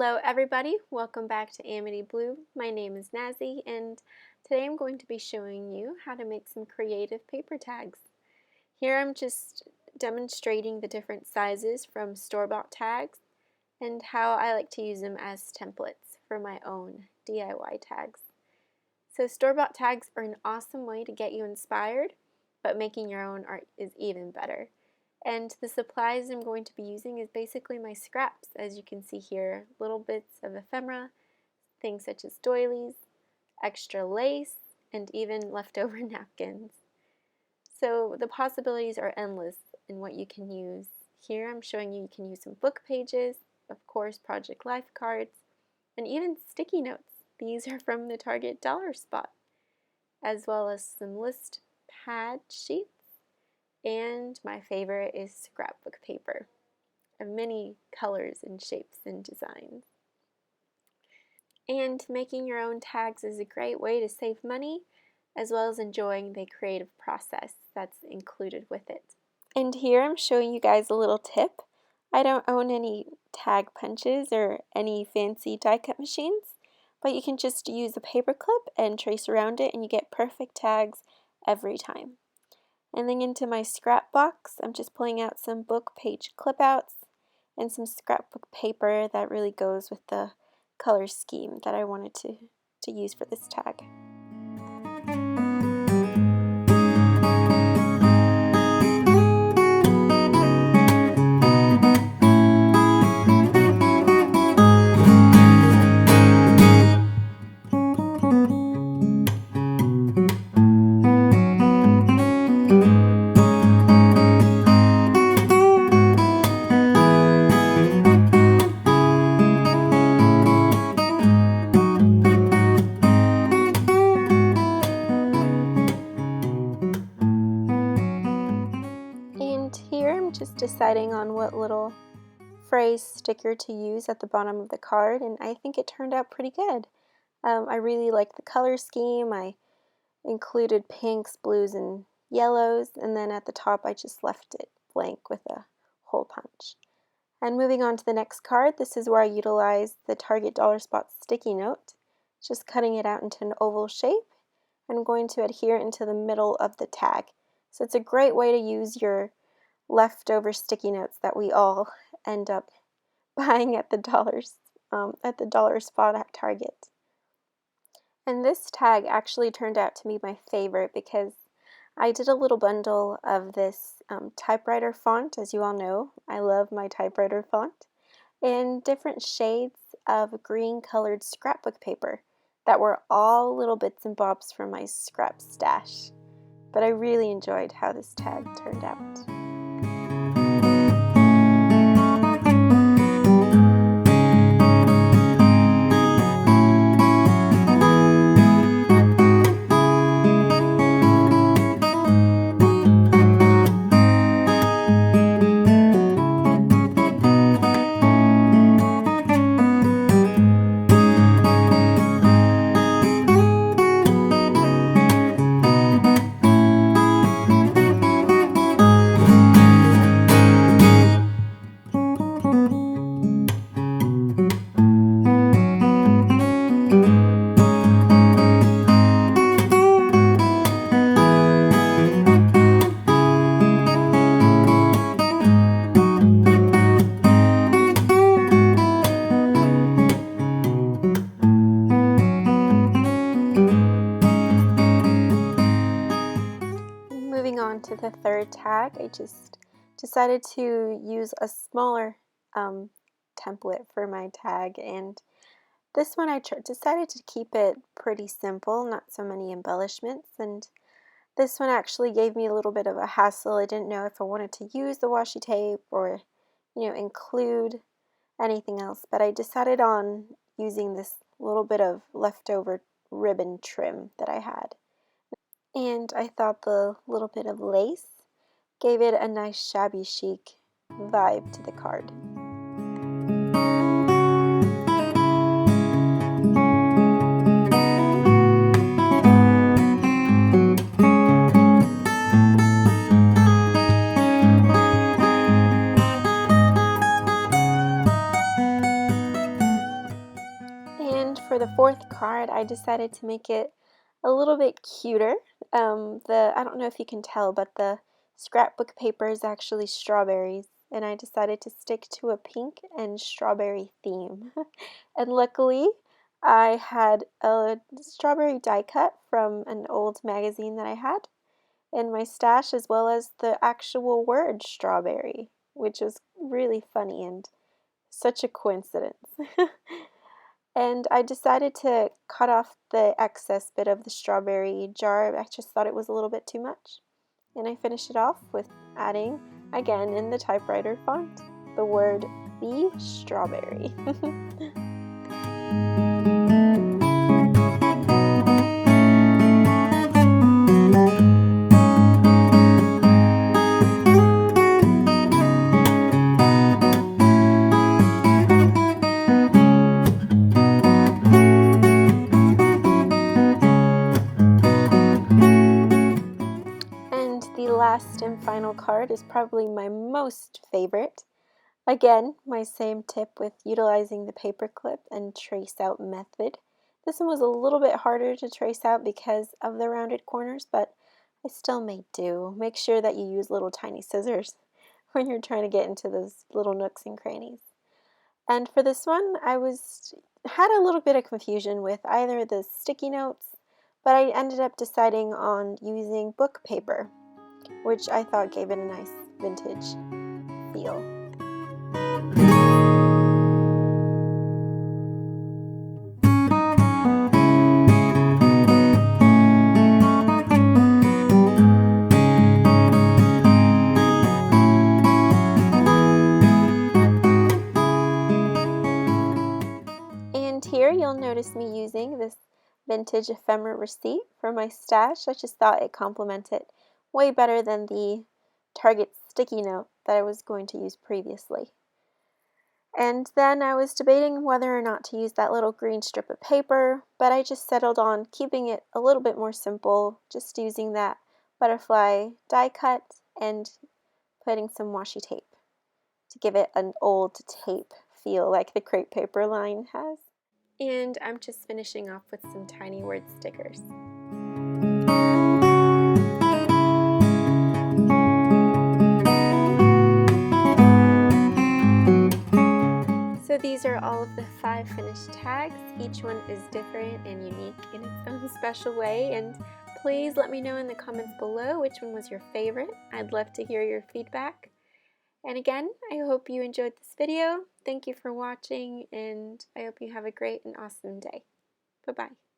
Hello everybody, welcome back to AmityBloom. My name is Nazi and today I'm going to be showing you how to make some creative paper tags. Here I'm just demonstrating the different sizes from store-bought tags and how I like to use them as templates for my own DIY tags. So store-bought tags are an awesome way to get you inspired, but making your own art is even better. And the supplies I'm going to be using is basically my scraps, as you can see here, little bits of ephemera, things such as doilies, extra lace, and even leftover napkins. So the possibilities are endless in what you can use. Here I'm showing you can use some book pages, of course project life cards, and even sticky notes. These are from the Target dollar spot, as well as some list pad sheets. And my favorite is scrapbook paper of many colors and shapes and designs. And making your own tags is a great way to save money as well as enjoying the creative process that's included with it. And here I'm showing you guys a little tip. I don't own any tag punches or any fancy die cut machines, but you can just use a paper clip and trace around it and you get perfect tags every time. And then into my scrap box, I'm just pulling out some book page clip outs and some scrapbook paper that really goes with the color scheme that I wanted to use for this tag. And here I'm just deciding on what little phrase sticker to use at the bottom of the card, and I think it turned out pretty good. I really like the color scheme. I included pinks, blues, and yellows, and then at the top I just left it blank with a hole punch. And moving on to the next card, this is where I utilize the Target dollar spot sticky note, just cutting it out into an oval shape. I'm going to adhere it into the middle of the tag. So it's a great way to use your leftover sticky notes that we all end up buying at the dollar spot at Target. And this tag actually turned out to be my favorite because I did a little bundle of this typewriter font. As you all know, I love my typewriter font, and different shades of green colored scrapbook paper that were all little bits and bobs from my scrap stash. But I really enjoyed how this tag turned out. Moving on to the third tag, I just decided to use a smaller template for my tag, and this one I decided to keep it pretty simple, not so many embellishments, and this one actually gave me a little bit of a hassle. I didn't know if I wanted to use the washi tape or include anything else, but I decided on using this little bit of leftover ribbon trim that I had. And I thought the little bit of lace gave it a nice shabby chic vibe to the card. fourth card, I decided to make it a little bit cuter. I don't know if you can tell, but the scrapbook paper is actually strawberries, and I decided to stick to a pink and strawberry theme. And luckily, I had a strawberry die cut from an old magazine that I had in my stash, as well as the actual word strawberry, which was really funny and such a coincidence. And I decided to cut off the excess bit of the strawberry jar. I just thought it was a little bit too much. And I finished it off with adding, again in the typewriter font, the word "the strawberry." And the last and final card is probably my most favorite. Again, my same tip with utilizing the paperclip and trace out method. This one was a little bit harder to trace out because of the rounded corners, but I still made do. Make sure that you use little tiny scissors when you're trying to get into those little nooks and crannies. And for this one, had a little bit of confusion with either the sticky notes, but I ended up deciding on using book paper, which I thought gave it a nice vintage feel. And here you'll notice me using this vintage ephemera receipt for my stash. I just thought it complemented way better than the Target sticky note that I was going to use previously. And then I was debating whether or not to use that little green strip of paper, but I just settled on keeping it a little bit more simple, just using that butterfly die cut and putting some washi tape to give it an old tape feel like the crepe paper line has. And I'm just finishing off with some tiny word stickers. So these are all of the 5 finished tags. Each one is different and unique in its own special way, and please let me know in the comments below which one was your favorite. I'd love to hear your feedback. And again, I hope you enjoyed this video. Thank you for watching, and I hope you have a great and awesome day. Bye-bye.